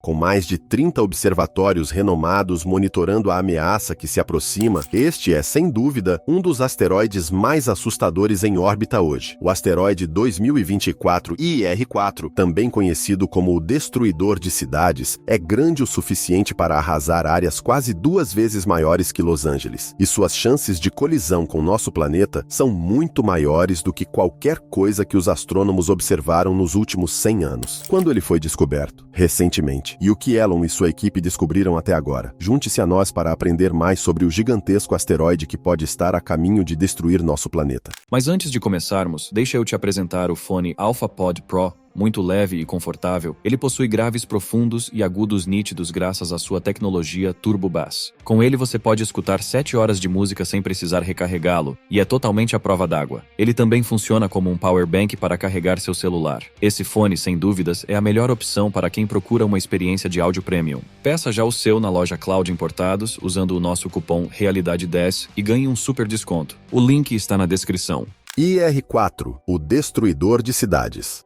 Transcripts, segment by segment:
Com mais de 30 observatórios renomados monitorando a ameaça que se aproxima, este é, sem dúvida, um dos asteroides mais assustadores em órbita hoje. O asteroide 2024 IR4, também conhecido como o Destruidor de Cidades, é grande o suficiente para arrasar áreas quase 2 vezes maiores que Los Angeles. E suas chances de colisão com nosso planeta são muito maiores do que qualquer coisa que os astrônomos observaram nos últimos 100 anos. Quando ele foi descoberto? Recentemente. E o que Elon e sua equipe descobriram até agora? Junte-se a nós para aprender mais sobre o gigantesco asteroide que pode estar a caminho de destruir nosso planeta. Mas antes de começarmos, deixa eu te apresentar o fone AlphaPod Pro. Muito leve e confortável, ele possui graves profundos e agudos nítidos graças à sua tecnologia Turbo Bass. Com ele você pode escutar 7 horas de música sem precisar recarregá-lo, e é totalmente à prova d'água. Ele também funciona como um power bank para carregar seu celular. Esse fone, sem dúvidas, é a melhor opção para quem procura uma experiência de áudio premium. Peça já o seu na loja Cloud Importados usando o nosso cupom Realidade10 e ganhe um super desconto. O link está na descrição. IR4, o Destruidor de Cidades.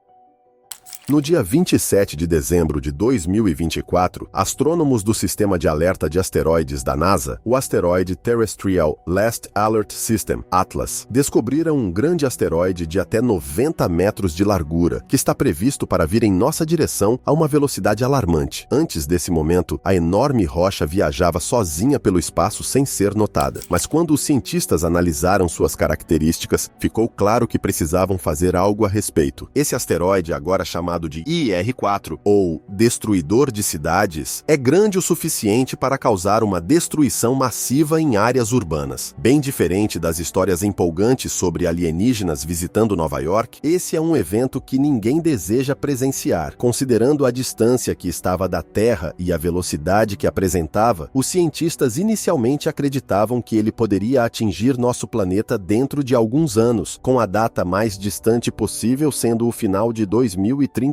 No dia 27 de dezembro de 2024, astrônomos do Sistema de Alerta de Asteroides da NASA, o asteroide Terrestrial Last Alert System, ATLAS, descobriram um grande asteroide de até 90 metros de largura, que está previsto para vir em nossa direção a uma velocidade alarmante. Antes desse momento, a enorme rocha viajava sozinha pelo espaço sem ser notada. Mas quando os cientistas analisaram suas características, ficou claro que precisavam fazer algo a respeito. Esse asteroide, agora chamado de IR4, ou Destruidor de Cidades, é grande o suficiente para causar uma destruição massiva em áreas urbanas. Bem diferente das histórias empolgantes sobre alienígenas visitando Nova York, esse é um evento que ninguém deseja presenciar. Considerando a distância que estava da Terra e a velocidade que apresentava, os cientistas inicialmente acreditavam que ele poderia atingir nosso planeta dentro de alguns anos, com a data mais distante possível sendo o final de 2032.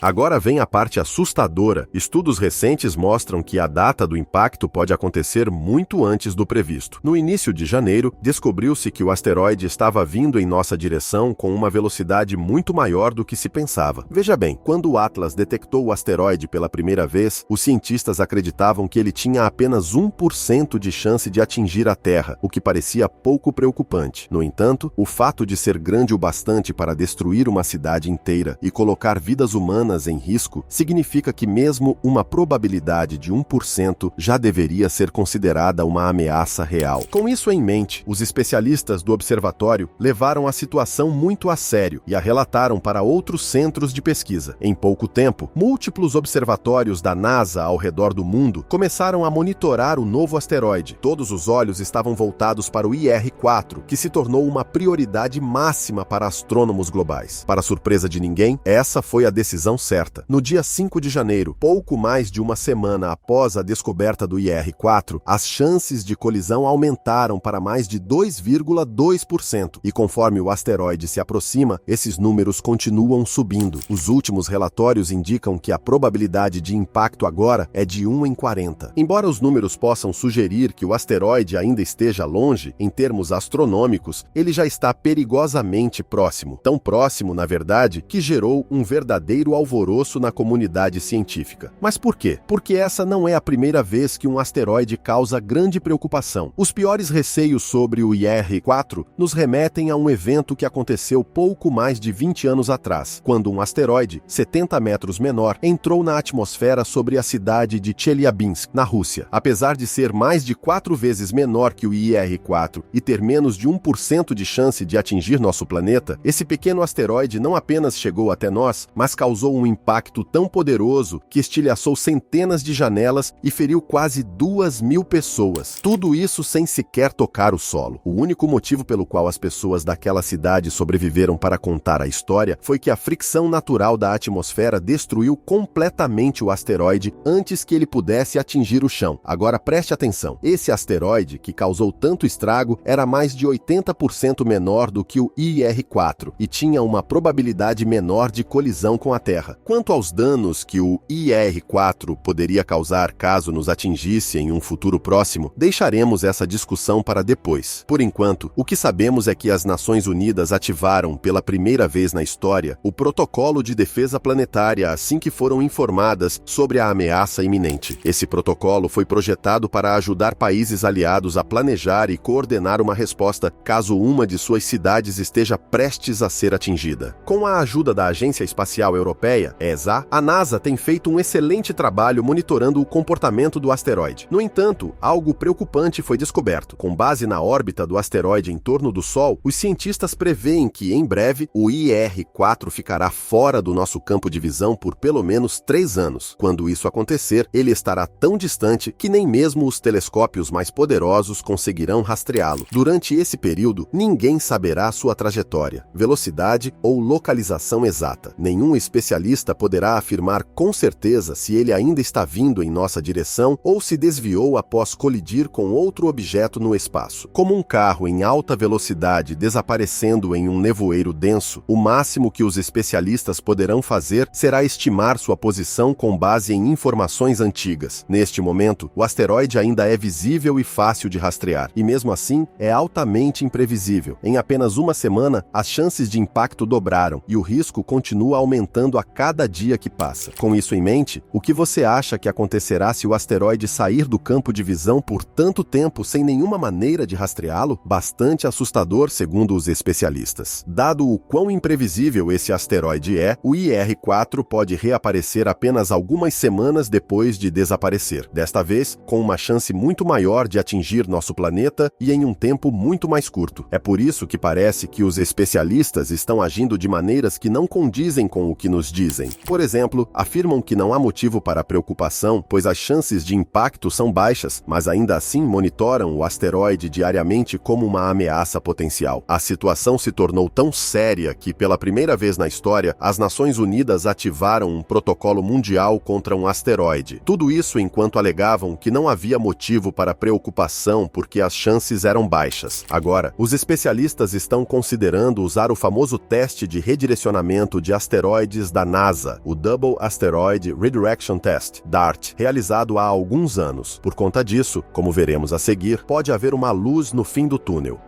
Agora vem a parte assustadora. Estudos recentes mostram que a data do impacto pode acontecer muito antes do previsto. No início de janeiro, descobriu-se que o asteroide estava vindo em nossa direção com uma velocidade muito maior do que se pensava. Veja bem, quando o Atlas detectou o asteroide pela primeira vez, os cientistas acreditavam que ele tinha apenas 1% de chance de atingir a Terra, o que parecia pouco preocupante. No entanto, o fato de ser grande o bastante para destruir uma cidade inteira e colocar vidas humanas em risco significa que mesmo uma probabilidade de 1% já deveria ser considerada uma ameaça real. Com isso em mente, os especialistas do observatório levaram a situação muito a sério e a relataram para outros centros de pesquisa. Em pouco tempo, múltiplos observatórios da NASA ao redor do mundo começaram a monitorar o novo asteroide. Todos os olhos estavam voltados para o IR4, que se tornou uma prioridade máxima para astrônomos globais. Para surpresa de ninguém, essa foi a decisão certa. No dia 5 de janeiro, pouco mais de uma semana após a descoberta do IR4, as chances de colisão aumentaram para mais de 2,2%. E conforme o asteroide se aproxima, esses números continuam subindo. Os últimos relatórios indicam que a probabilidade de impacto agora é de 1 em 40. Embora os números possam sugerir que o asteroide ainda esteja longe, em termos astronômicos, ele já está perigosamente próximo. Tão próximo, na verdade, que gerou um verdadeiro alvoroço na comunidade científica. Mas por quê? Porque essa não é a primeira vez que um asteroide causa grande preocupação. Os piores receios sobre o IR4 nos remetem a um evento que aconteceu pouco mais de 20 anos atrás, quando um asteroide, 70 metros menor, entrou na atmosfera sobre a cidade de Chelyabinsk, na Rússia. Apesar de ser mais de 4 vezes menor que o IR4 e ter menos de 1% de chance de atingir nosso planeta, esse pequeno asteroide não apenas chegou até nós, mas causou um impacto tão poderoso que estilhaçou centenas de janelas e feriu quase 2.000 pessoas. Tudo isso sem sequer tocar o solo. O único motivo pelo qual as pessoas daquela cidade sobreviveram para contar a história foi que a fricção natural da atmosfera destruiu completamente o asteroide antes que ele pudesse atingir o chão. Agora preste atenção. Esse asteroide, que causou tanto estrago, era mais de 80% menor do que o IR4 e tinha uma probabilidade menor de colisão com a Terra. Quanto aos danos que o IR-4 poderia causar caso nos atingisse em um futuro próximo, deixaremos essa discussão para depois. Por enquanto, o que sabemos é que as Nações Unidas ativaram, pela primeira vez na história, o Protocolo de Defesa Planetária assim que foram informadas sobre a ameaça iminente. Esse protocolo foi projetado para ajudar países aliados a planejar e coordenar uma resposta caso uma de suas cidades esteja prestes a ser atingida. Com a ajuda da Agência Espacial Europeia, ESA, a NASA tem feito um excelente trabalho monitorando o comportamento do asteroide. No entanto, algo preocupante foi descoberto. Com base na órbita do asteroide em torno do Sol, os cientistas preveem que, em breve, o IR-4 ficará fora do nosso campo de visão por pelo menos 3 anos. Quando isso acontecer, ele estará tão distante que nem mesmo os telescópios mais poderosos conseguirão rastreá-lo. Durante esse período, ninguém saberá sua trajetória, velocidade ou localização exata. Nenhum especialista poderá afirmar com certeza se ele ainda está vindo em nossa direção ou se desviou após colidir com outro objeto no espaço. Como um carro em alta velocidade desaparecendo em um nevoeiro denso, o máximo que os especialistas poderão fazer será estimar sua posição com base em informações antigas. Neste momento, o asteroide ainda é visível e fácil de rastrear, e mesmo assim é altamente imprevisível. Em apenas uma semana, as chances de impacto dobraram e o risco continua aumentando a cada dia que passa. Com isso em mente, o que você acha que acontecerá se o asteroide sair do campo de visão por tanto tempo sem nenhuma maneira de rastreá-lo? Bastante assustador, segundo os especialistas. Dado o quão imprevisível esse asteroide é, o IR-4 pode reaparecer apenas algumas semanas depois de desaparecer. Desta vez, com uma chance muito maior de atingir nosso planeta e em um tempo muito mais curto. É por isso que parece que os especialistas estão agindo de maneiras que não condizem com o que nos dizem. Por exemplo, afirmam que não há motivo para preocupação, pois as chances de impacto são baixas, mas ainda assim monitoram o asteroide diariamente como uma ameaça potencial. A situação se tornou tão séria que, pela primeira vez na história, as Nações Unidas ativaram um protocolo mundial contra um asteroide. Tudo isso enquanto alegavam que não havia motivo para preocupação porque as chances eram baixas. Agora, os especialistas estão considerando usar o famoso teste de redirecionamento de asteroides da NASA, o Double Asteroid Redirection Test, DART, realizado há alguns anos. Por conta disso, como veremos a seguir, pode haver uma luz no fim do túnel.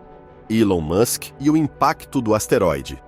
Elon Musk e o impacto do asteroide.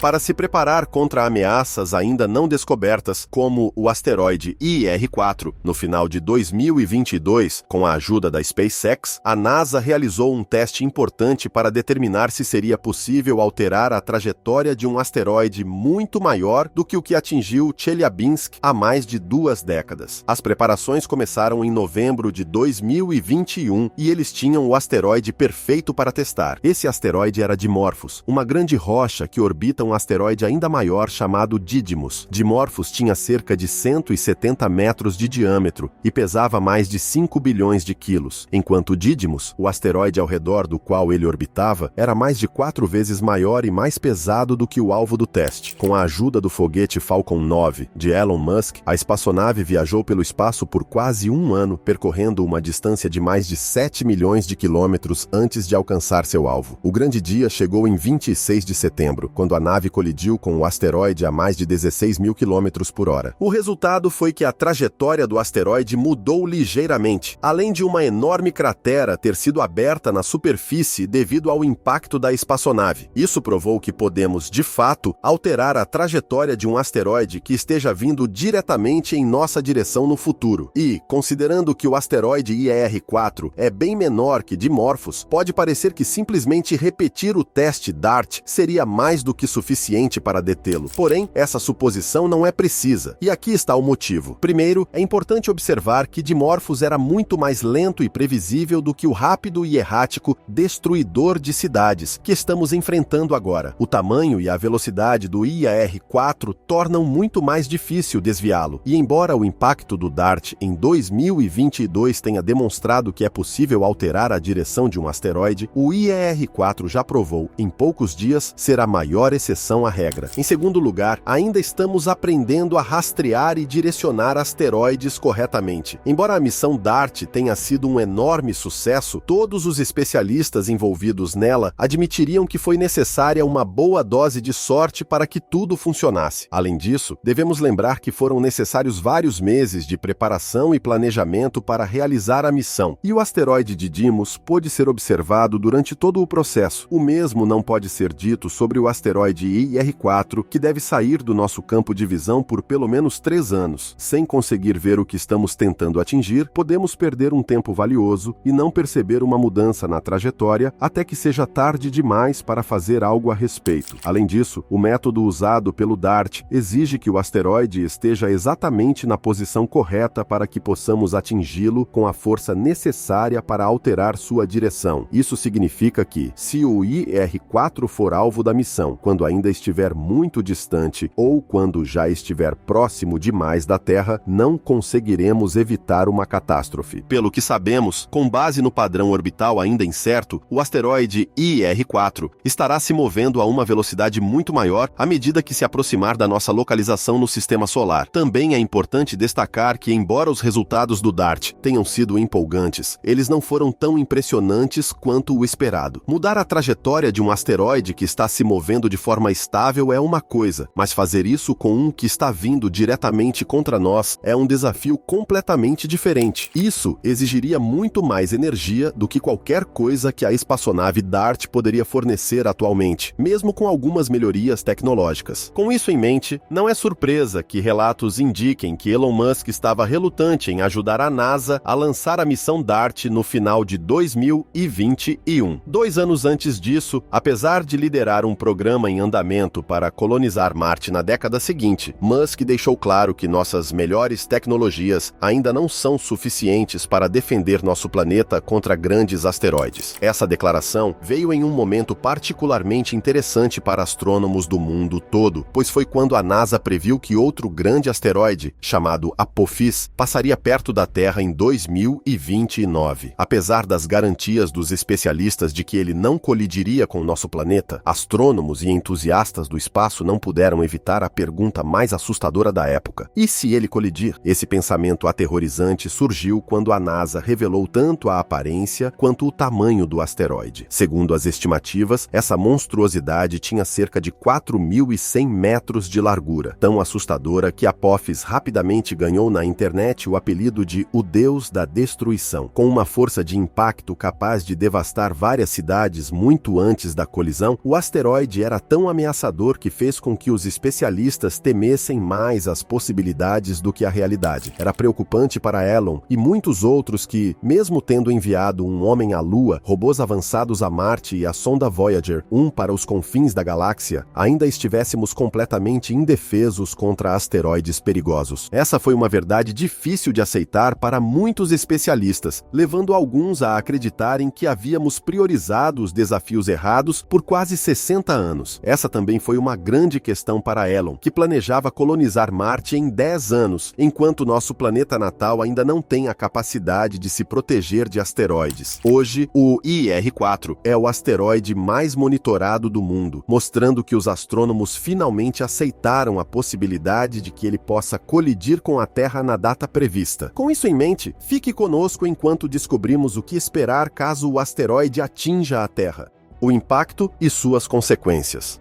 Para se preparar contra ameaças ainda não descobertas, como o asteroide IR-4, no final de 2022, com a ajuda da SpaceX, a NASA realizou um teste importante para determinar se seria possível alterar a trajetória de um asteroide muito maior do que o que atingiu Chelyabinsk há mais de 2 décadas. As preparações começaram em novembro de 2021 e eles tinham o asteroide perfeito para testar. Esse asteroide era Dimorphos, uma grande rocha que orbita um asteroide ainda maior chamado Didymos. Dimorphos tinha cerca de 170 metros de diâmetro e pesava mais de 5 bilhões de quilos, enquanto Didymos, o asteroide ao redor do qual ele orbitava, era mais de 4 vezes maior e mais pesado do que o alvo do teste. Com a ajuda do foguete Falcon 9 de Elon Musk, a espaçonave viajou pelo espaço por quase 1 ano, percorrendo uma distância de mais de 7 milhões de quilômetros antes de alcançar seu alvo. O grande dia chegou em 26 de setembro, quando a nave colidiu com o asteroide a mais de 16 mil quilômetros por hora. O resultado foi que a trajetória do asteroide mudou ligeiramente, além de uma enorme cratera ter sido aberta na superfície devido ao impacto da espaçonave. Isso provou que podemos, de fato, alterar a trajetória de um asteroide que esteja vindo diretamente em nossa direção no futuro. E, considerando que o asteroide IR-4 é bem menor que Dimorphos, pode parecer que simplesmente repetir o teste DART seria mais do que suficiente para detê-lo. Porém, essa suposição não é precisa. E aqui está o motivo. Primeiro, é importante observar que Dimorphos era muito mais lento e previsível do que o rápido e errático destruidor de cidades que estamos enfrentando agora. O tamanho e a velocidade do IR-4 tornam muito mais difícil desviá-lo. E embora o impacto do DART em 2022 tenha demonstrado que é possível alterar a direção de um asteroide, o IR-4 já provou, em poucos dias, ser a maior exceção à regra. Em segundo lugar, ainda estamos aprendendo a rastrear e direcionar asteroides corretamente. Embora a missão DART tenha sido um enorme sucesso, todos os especialistas envolvidos nela admitiriam que foi necessária uma boa dose de sorte para que tudo funcionasse. Além disso, devemos lembrar que foram necessários vários meses de preparação e planejamento para realizar a missão, e o asteroide de Didymos pôde ser observado durante todo o processo. O mesmo não pode ser dito sobre o asteroide IR-4, que deve sair do nosso campo de visão por pelo menos 3 anos. Sem conseguir ver o que estamos tentando atingir, podemos perder um tempo valioso e não perceber uma mudança na trajetória até que seja tarde demais para fazer algo a respeito. Além disso, o método usado pelo DART exige que o asteroide esteja exatamente na posição correta para que possamos atingi-lo com a força necessária para alterar sua direção. Isso significa que, se o IR-4 for alvo da missão quando ainda estiver muito distante ou quando já estiver próximo demais da Terra, não conseguiremos evitar uma catástrofe. Pelo que sabemos, com base no padrão orbital ainda incerto, o asteroide IR-4 estará se movendo a uma velocidade muito maior à medida que se aproximar da nossa localização no sistema solar. Também é importante destacar que, embora os resultados do DART tenham sido empolgantes, eles não foram tão impressionantes quanto o esperado. Mudar a trajetória de um asteroide que está se movendo de forma estável é uma coisa, mas fazer isso com um que está vindo diretamente contra nós é um desafio completamente diferente. Isso exigiria muito mais energia do que qualquer coisa que a espaçonave DART poderia fornecer atualmente, mesmo com algumas melhorias tecnológicas. Com isso em mente, não é surpresa que relatos indiquem que Elon Musk estava relutante em ajudar a NASA a lançar a missão DART no final de 2021. 2 anos antes disso, apesar de liderar um programa em andamento para colonizar Marte na década seguinte, Musk deixou claro que nossas melhores tecnologias ainda não são suficientes para defender nosso planeta contra grandes asteroides. Essa declaração veio em um momento particularmente interessante para astrônomos do mundo todo, pois foi quando a NASA previu que outro grande asteroide, chamado Apophis, passaria perto da Terra em 2029. Apesar das garantias dos especialistas de que ele não colidiria com nosso planeta, astrônomos e entusiastas do espaço não puderam evitar a pergunta mais assustadora da época: e se ele colidir? Esse pensamento aterrorizante surgiu quando a NASA revelou tanto a aparência quanto o tamanho do asteroide. Segundo as estimativas, essa monstruosidade tinha cerca de 4.100 metros de largura, tão assustadora que Apophis rapidamente ganhou na internet o apelido de o Deus da Destruição. Com uma força de impacto capaz de devastar várias cidades muito antes da colisão, o asteroide era tão ameaçador que fez com que os especialistas temessem mais as possibilidades do que a realidade. Era preocupante para Elon e muitos outros que, mesmo tendo enviado um homem à Lua, robôs avançados a Marte e a sonda Voyager 1 para os confins da galáxia, ainda estivéssemos completamente indefesos contra asteroides perigosos. Essa foi uma verdade difícil de aceitar para muitos especialistas, levando alguns a acreditarem que havíamos priorizado os desafios errados por quase 60 anos. Essa também foi uma grande questão para Elon, que planejava colonizar Marte em 10 anos, enquanto nosso planeta natal ainda não tem a capacidade de se proteger de asteroides. Hoje, o IR-4 é o asteroide mais monitorado do mundo, mostrando que os astrônomos finalmente aceitaram a possibilidade de que ele possa colidir com a Terra na data prevista. Com isso em mente, fique conosco enquanto descobrimos o que esperar caso o asteroide atinja a Terra, o impacto e suas consequências.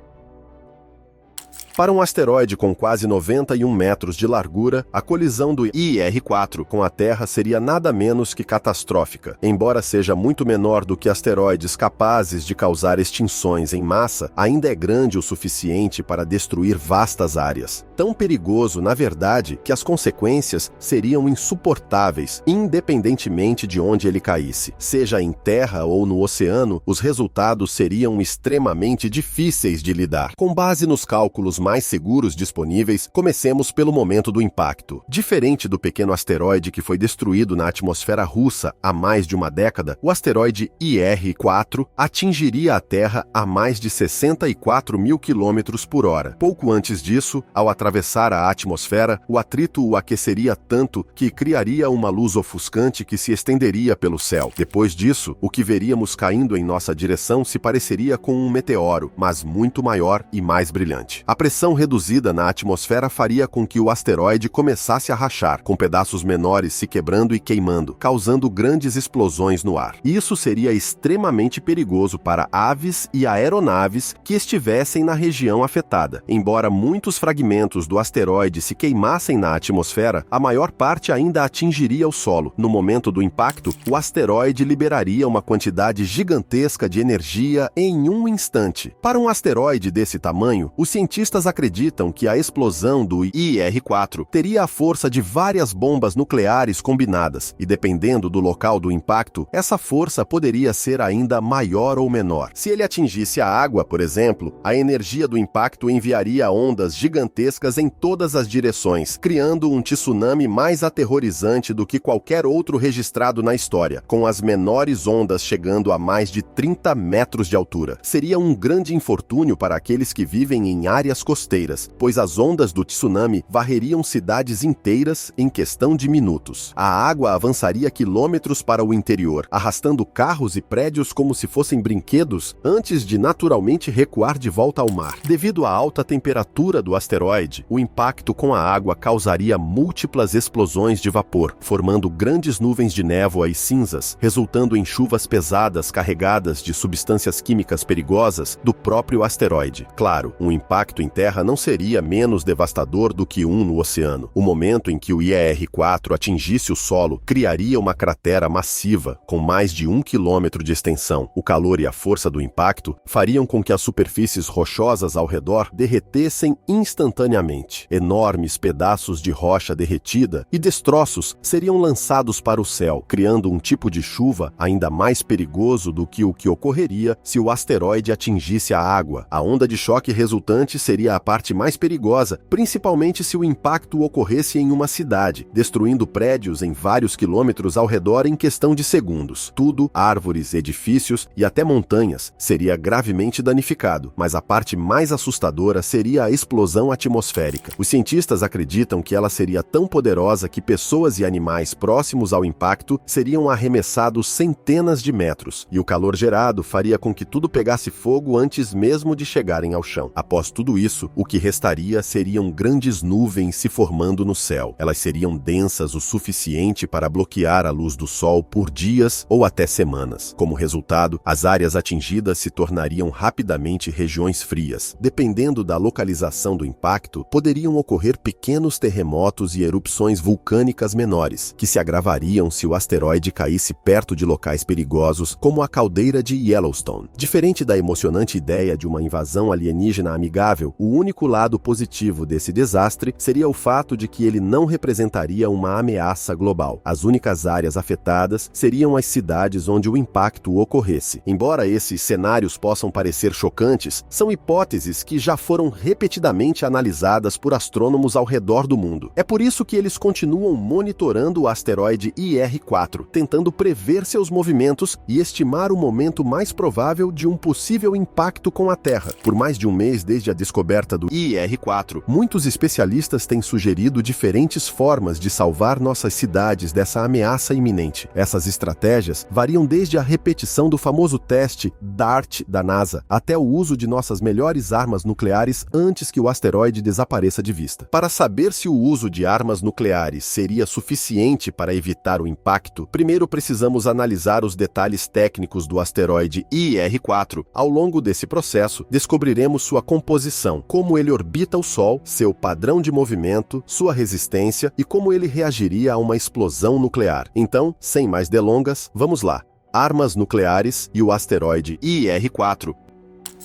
Para um asteroide com quase 91 metros de largura, a colisão do IR-4 com a Terra seria nada menos que catastrófica. Embora seja muito menor do que asteroides capazes de causar extinções em massa, ainda é grande o suficiente para destruir vastas áreas. Tão perigoso, na verdade, que as consequências seriam insuportáveis, independentemente de onde ele caísse. Seja em terra ou no oceano, os resultados seriam extremamente difíceis de lidar. Com base nos cálculos mais seguros disponíveis, comecemos pelo momento do impacto. Diferente do pequeno asteroide que foi destruído na atmosfera russa há mais de uma década, o asteroide IR-4 atingiria a Terra a mais de 64 mil km/h. Pouco antes disso, ao atravessar a atmosfera, o atrito o aqueceria tanto que criaria uma luz ofuscante que se estenderia pelo céu. Depois disso, o que veríamos caindo em nossa direção se pareceria com um meteoro, mas muito maior e mais brilhante. A pressão reduzida na atmosfera faria com que o asteroide começasse a rachar, com pedaços menores se quebrando e queimando, causando grandes explosões no ar. Isso seria extremamente perigoso para aves e aeronaves que estivessem na região afetada. Embora muitos fragmentos do asteroide se queimassem na atmosfera, a maior parte ainda atingiria o solo. No momento do impacto, o asteroide liberaria uma quantidade gigantesca de energia em um instante. Para um asteroide desse tamanho, os cientistas acreditam que a explosão do IR-4 teria a força de várias bombas nucleares combinadas, e dependendo do local do impacto, essa força poderia ser ainda maior ou menor. Se ele atingisse a água, por exemplo, a energia do impacto enviaria ondas gigantescas em todas as direções, criando um tsunami mais aterrorizante do que qualquer outro registrado na história, com as menores ondas chegando a mais de 30 metros de altura. Seria um grande infortúnio para aqueles que vivem em áreas costeiras, pois as ondas do tsunami varreriam cidades inteiras em questão de minutos. A água avançaria quilômetros para o interior, arrastando carros e prédios como se fossem brinquedos, antes de naturalmente recuar de volta ao mar. Devido à alta temperatura do asteroide, o impacto com a água causaria múltiplas explosões de vapor, formando grandes nuvens de névoa e cinzas, resultando em chuvas pesadas carregadas de substâncias químicas perigosas do próprio asteroide. Claro, um impacto em terra não seria menos devastador do que um no oceano. O momento em que o IR-4 atingisse o solo criaria uma cratera massiva, com mais de 1 quilômetro de extensão. O calor e a força do impacto fariam com que as superfícies rochosas ao redor derretessem instantaneamente. Enormes pedaços de rocha derretida e destroços seriam lançados para o céu, criando um tipo de chuva ainda mais perigoso do que o que ocorreria se o asteroide atingisse a água. A onda de choque resultante seria a parte mais perigosa, principalmente se o impacto ocorresse em uma cidade, destruindo prédios em vários quilômetros ao redor em questão de segundos. Tudo, árvores, edifícios e até montanhas, seria gravemente danificado, mas a parte mais assustadora seria a explosão atmosférica. Os cientistas acreditam que ela seria tão poderosa que pessoas e animais próximos ao impacto seriam arremessados centenas de metros, e o calor gerado faria com que tudo pegasse fogo antes mesmo de chegarem ao chão. Após tudo isso, o que restaria seriam grandes nuvens se formando no céu. Elas seriam densas o suficiente para bloquear a luz do sol por dias ou até semanas. Como resultado, as áreas atingidas se tornariam rapidamente regiões frias. Dependendo da localização do impacto, poderiam ocorrer pequenos terremotos e erupções vulcânicas menores, que se agravariam se o asteroide caísse perto de locais perigosos, como a caldeira de Yellowstone. Diferente da emocionante ideia de uma invasão alienígena amigável, o único lado positivo desse desastre seria o fato de que ele não representaria uma ameaça global. As únicas áreas afetadas seriam as cidades onde o impacto ocorresse. Embora esses cenários possam parecer chocantes, são hipóteses que já foram repetidamente analisadas por astrônomos ao redor do mundo. É por isso que eles continuam monitorando o asteroide IR-4, tentando prever seus movimentos e estimar o momento mais provável de um possível impacto com a Terra. Por mais de um mês desde a descoberta do IR-4, muitos especialistas têm sugerido diferentes formas de salvar nossas cidades dessa ameaça iminente. Essas estratégias variam desde a repetição do famoso teste DART da NASA até o uso de nossas melhores armas nucleares antes que o asteroide desapareça de vista. Para saber se o uso de armas nucleares seria suficiente para evitar o impacto, primeiro precisamos analisar os detalhes técnicos do asteroide IR-4. Ao longo desse processo, descobriremos sua composição, como ele orbita o Sol, seu padrão de movimento, sua resistência e como ele reagiria a uma explosão nuclear. Então, sem mais delongas, vamos lá. Armas nucleares e o asteroide IR-4.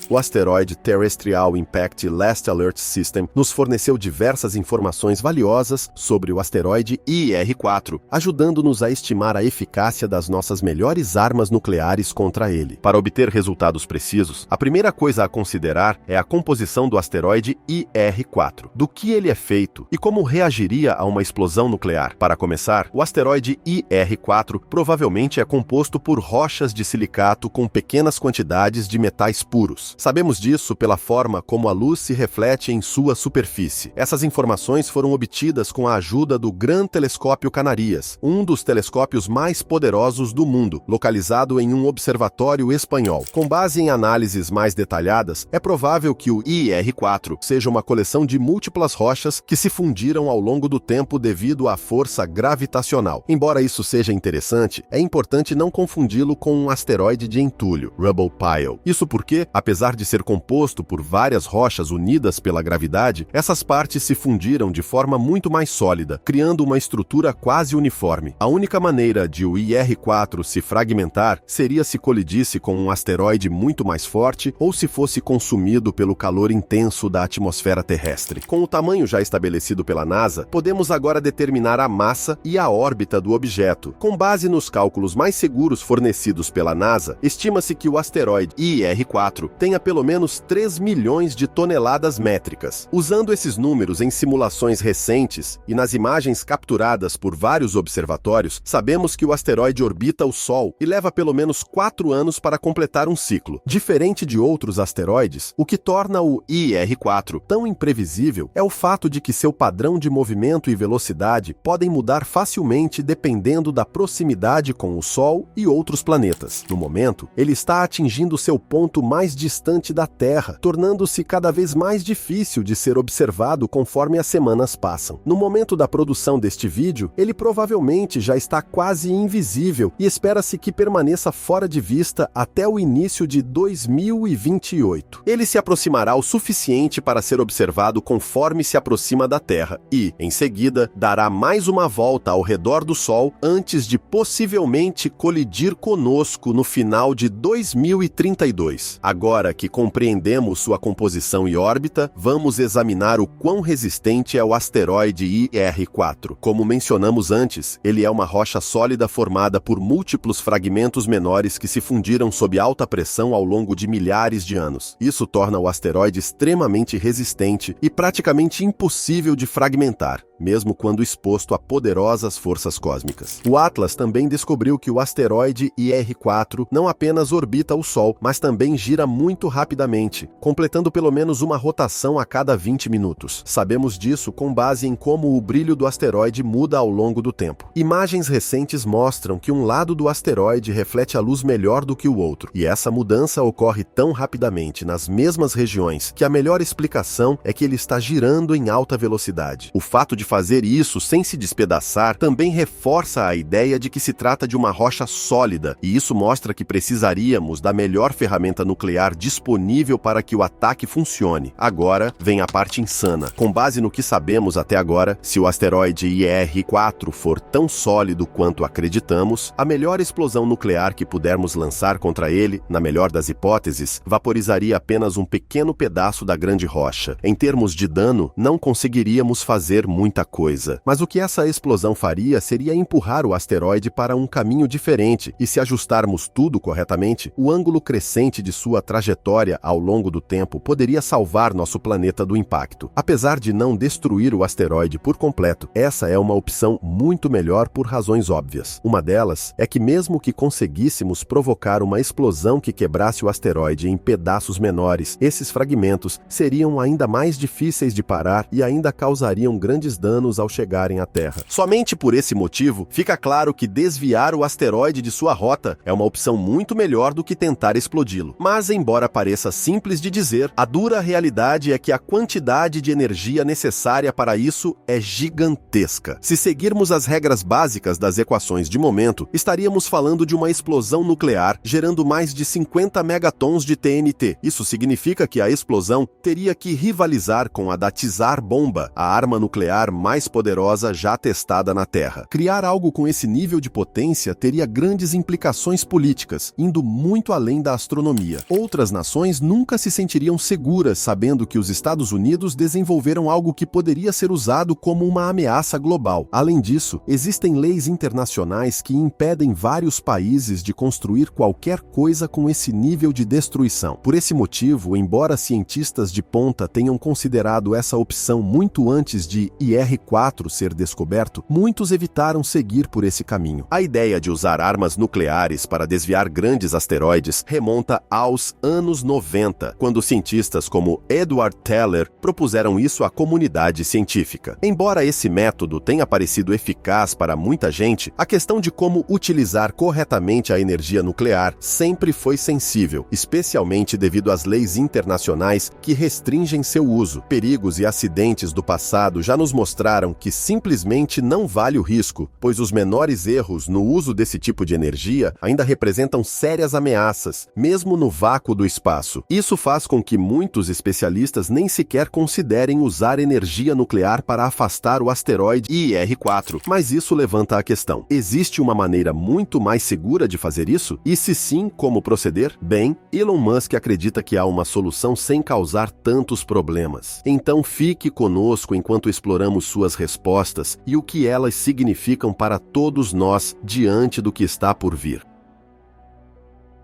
O asteroide Terrestrial Impact Last Alert System nos forneceu diversas informações valiosas sobre o asteroide IR-4, ajudando-nos a estimar a eficácia das nossas melhores armas nucleares contra ele. Para obter resultados precisos, a primeira coisa a considerar é a composição do asteroide IR-4, do que ele é feito e como reagiria a uma explosão nuclear. Para começar, o asteroide IR-4 provavelmente é composto por rochas de silicato com pequenas quantidades de metais puros. Sabemos disso pela forma como a luz se reflete em sua superfície. Essas informações foram obtidas com a ajuda do Gran Telescópio Canarias, um dos telescópios mais poderosos do mundo, localizado em um observatório espanhol. Com base em análises mais detalhadas, é provável que o IR-4 seja uma coleção de múltiplas rochas que se fundiram ao longo do tempo devido à força gravitacional. Embora isso seja interessante, é importante não confundi-lo com um asteroide de entulho, Rubble Pile. Isso porque, apesar de ser composto por várias rochas unidas pela gravidade, essas partes se fundiram de forma muito mais sólida, criando uma estrutura quase uniforme. A única maneira de o IR-4 se fragmentar seria se colidisse com um asteroide muito mais forte ou se fosse consumido pelo calor intenso da atmosfera terrestre. Com o tamanho já estabelecido pela NASA, podemos agora determinar a massa e a órbita do objeto. Com base nos cálculos mais seguros fornecidos pela NASA, estima-se que o asteroide IR-4 tenha pelo menos 3 milhões de toneladas métricas. Usando esses números em simulações recentes e nas imagens capturadas por vários observatórios, sabemos que o asteroide orbita o Sol e leva pelo menos 4 anos para completar um ciclo. Diferente de outros asteroides, o que torna o IR-4 tão imprevisível é o fato de que seu padrão de movimento e velocidade podem mudar facilmente dependendo da proximidade com o Sol e outros planetas. No momento, ele está atingindo seu ponto mais distante da Terra, tornando-se cada vez mais difícil de ser observado conforme as semanas passam. No momento da produção deste vídeo, ele provavelmente já está quase invisível e espera-se que permaneça fora de vista até o início de 2028. Ele se aproximará o suficiente para ser observado conforme se aproxima da Terra e, em seguida, dará mais uma volta ao redor do Sol antes de possivelmente colidir conosco no final de 2032. Agora que compreendemos sua composição e órbita, vamos examinar o quão resistente é o asteroide IR-4. Como mencionamos antes, ele é uma rocha sólida formada por múltiplos fragmentos menores que se fundiram sob alta pressão ao longo de milhares de anos. Isso torna o asteroide extremamente resistente e praticamente impossível de fragmentar, mesmo quando exposto a poderosas forças cósmicas. O Atlas também descobriu que o asteroide IR-4 não apenas orbita o Sol, mas também gira muito rapidamente, completando pelo menos uma rotação a cada 20 minutos. Sabemos disso com base em como o brilho do asteroide muda ao longo do tempo. Imagens recentes mostram que um lado do asteroide reflete a luz melhor do que o outro, e essa mudança ocorre tão rapidamente nas mesmas regiões que a melhor explicação é que ele está girando em alta velocidade. O fato de fazer isso sem se despedaçar também reforça a ideia de que se trata de uma rocha sólida, e isso mostra que precisaríamos da melhor ferramenta nuclear disponível para que o ataque funcione. Agora vem a parte insana. Com base no que sabemos até agora, se o asteroide IR-4 for tão sólido quanto acreditamos, a melhor explosão nuclear que pudermos lançar contra ele, na melhor das hipóteses, vaporizaria apenas um pequeno pedaço da grande rocha. Em termos de dano, não conseguiríamos fazer muita coisa. Mas o que essa explosão faria seria empurrar o asteroide para um caminho diferente, e se ajustarmos tudo corretamente, o ângulo crescente de sua trajetória ao longo do tempo poderia salvar nosso planeta do impacto. Apesar de não destruir o asteroide por completo, essa é uma opção muito melhor por razões óbvias. Uma delas é que mesmo que conseguíssemos provocar uma explosão que quebrasse o asteroide em pedaços menores, esses fragmentos seriam ainda mais difíceis de parar e ainda causariam grandes danos ao chegarem à Terra. Somente por esse motivo, fica claro que desviar o asteroide de sua rota é uma opção muito melhor do que tentar explodi-lo. Mas, embora pareça simples de dizer, a dura realidade é que a quantidade de energia necessária para isso é gigantesca. Se seguirmos as regras básicas das equações de momento, estaríamos falando de uma explosão nuclear gerando mais de 50 megatons de TNT. Isso significa que a explosão teria que rivalizar com a da Tsar Bomba, a arma nuclear nuclear mais poderosa já testada na Terra. Criar algo com esse nível de potência teria grandes implicações políticas, indo muito além da astronomia. Outras nações nunca se sentiriam seguras sabendo que os Estados Unidos desenvolveram algo que poderia ser usado como uma ameaça global. Além disso, existem leis internacionais que impedem vários países de construir qualquer coisa com esse nível de destruição. Por esse motivo, embora cientistas de ponta tenham considerado essa opção muito antes de IR-4 ser descoberto, muitos evitaram seguir por esse caminho. A ideia de usar armas nucleares para desviar grandes asteroides remonta aos anos 90, quando cientistas como Edward Teller propuseram isso à comunidade científica. Embora esse método tenha parecido eficaz para muita gente, a questão de como utilizar corretamente a energia nuclear sempre foi sensível, especialmente devido às leis internacionais que restringem seu uso. Perigos e acidentes do passado já nos mostraram que simplesmente não vale o risco, pois os menores erros no uso desse tipo de energia ainda representam sérias ameaças, mesmo no vácuo do espaço. Isso faz com que muitos especialistas nem sequer considerem usar energia nuclear para afastar o asteroide IR-4. Mas isso levanta a questão: existe uma maneira muito mais segura de fazer isso? E se sim, como proceder? Bem, Elon Musk acredita que há uma solução sem causar tantos problemas. Então fique conosco enquanto exploramos suas respostas e o que elas significam para todos nós diante do que está por vir.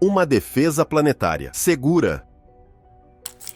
Uma defesa planetária segura.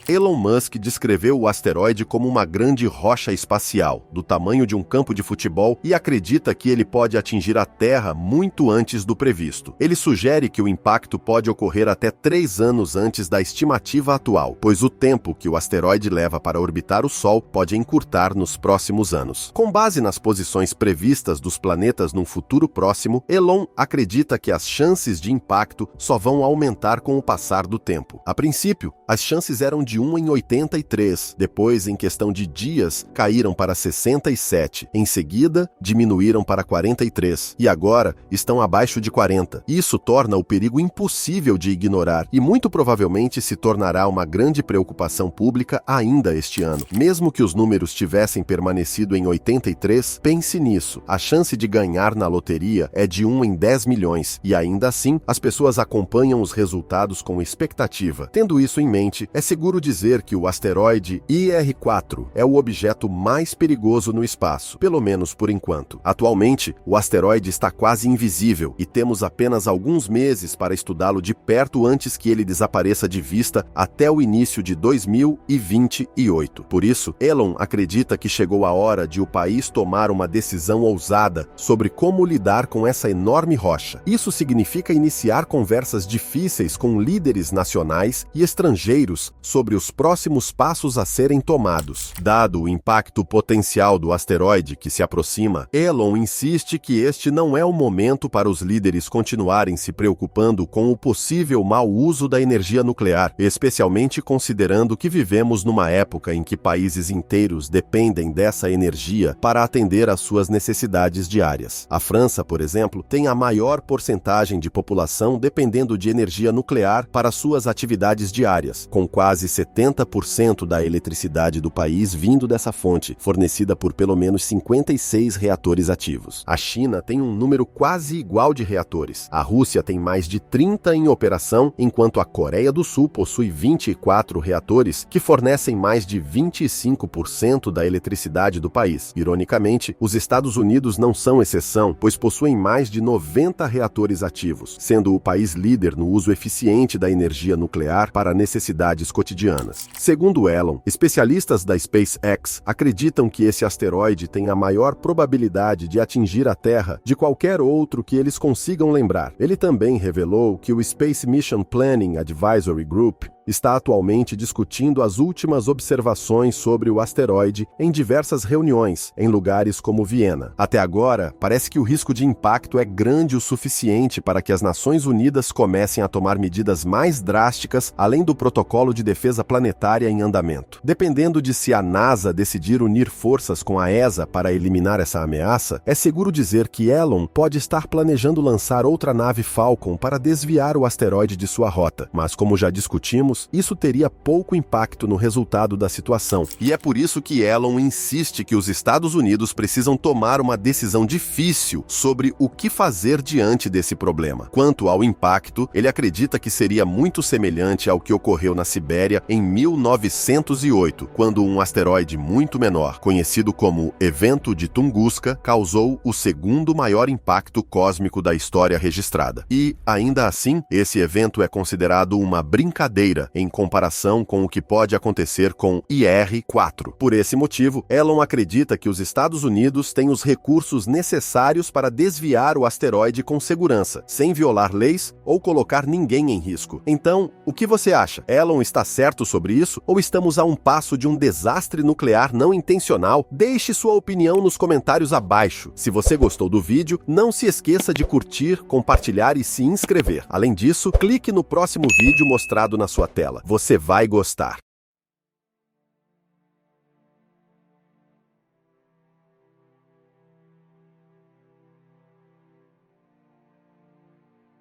Elon Musk descreveu o asteroide como uma grande rocha espacial, do tamanho de um campo de futebol, e acredita que ele pode atingir a Terra muito antes do previsto. Ele sugere que o impacto pode ocorrer até 3 anos antes da estimativa atual, pois o tempo que o asteroide leva para orbitar o Sol pode encurtar nos próximos anos. Com base nas posições previstas dos planetas num futuro próximo, Elon acredita que as chances de impacto só vão aumentar com o passar do tempo. A princípio, as chances eram de 1 em 83, depois, em questão de dias, caíram para 67, em seguida, diminuíram para 43, e agora estão abaixo de 40. Isso torna o perigo impossível de ignorar e muito provavelmente se tornará uma grande preocupação pública ainda este ano. Mesmo que os números tivessem permanecido em 83, pense nisso, a chance de ganhar na loteria é de 1 em 10 milhões, e ainda assim, as pessoas acompanham os resultados com expectativa. Tendo isso em mente, é seguro dizer que o asteroide IR-4 é o objeto mais perigoso no espaço, pelo menos por enquanto. Atualmente, o asteroide está quase invisível e temos apenas alguns meses para estudá-lo de perto antes que ele desapareça de vista até o início de 2028. Por isso, Elon acredita que chegou a hora de o país tomar uma decisão ousada sobre como lidar com essa enorme rocha. Isso significa iniciar conversas difíceis com líderes nacionais e estrangeiros sobre os próximos passos a serem tomados. Dado o impacto potencial do asteroide que se aproxima, Elon insiste que este não é o momento para os líderes continuarem se preocupando com o possível mau uso da energia nuclear, especialmente considerando que vivemos numa época em que países inteiros dependem dessa energia para atender às suas necessidades diárias. A França, por exemplo, tem a maior porcentagem de população dependendo de energia nuclear para suas atividades diárias, com quase 70% da eletricidade do país vindo dessa fonte, fornecida por pelo menos 56 reatores ativos. A China tem um número quase igual de reatores. A Rússia tem mais de 30 em operação, enquanto a Coreia do Sul possui 24 reatores, que fornecem mais de 25% da eletricidade do país. Ironicamente, os Estados Unidos não são exceção, pois possuem mais de 90 reatores ativos, sendo o país líder no uso eficiente da energia nuclear para necessidades cotidianas. Segundo Elon, especialistas da SpaceX acreditam que esse asteroide tem a maior probabilidade de atingir a Terra de qualquer outro que eles consigam lembrar. Ele também revelou que o Space Mission Planning Advisory Group está atualmente discutindo as últimas observações sobre o asteroide em diversas reuniões, em lugares como Viena. Até agora, parece que o risco de impacto é grande o suficiente para que as Nações Unidas comecem a tomar medidas mais drásticas, além do protocolo de defesa planetária em andamento. Dependendo de se a NASA decidir unir forças com a ESA para eliminar essa ameaça, é seguro dizer que Elon pode estar planejando lançar outra nave Falcon para desviar o asteroide de sua rota. Mas, como já discutimos, sabemos, isso teria pouco impacto no resultado da situação. E é por isso que Elon insiste que os Estados Unidos precisam tomar uma decisão difícil sobre o que fazer diante desse problema. Quanto ao impacto, ele acredita que seria muito semelhante ao que ocorreu na Sibéria em 1908, quando um asteroide muito menor, conhecido como Evento de Tunguska, causou o segundo maior impacto cósmico da história registrada. E, ainda assim, esse evento é considerado uma brincadeira em comparação com o que pode acontecer com IR-4. Por esse motivo, Elon acredita que os Estados Unidos têm os recursos necessários para desviar o asteroide com segurança, sem violar leis ou colocar ninguém em risco. Então, o que você acha? Elon está certo sobre isso ou estamos a um passo de um desastre nuclear não intencional? Deixe sua opinião nos comentários abaixo. Se você gostou do vídeo, não se esqueça de curtir, compartilhar e se inscrever. Além disso, clique no próximo vídeo mostrado na sua tela. Você vai gostar.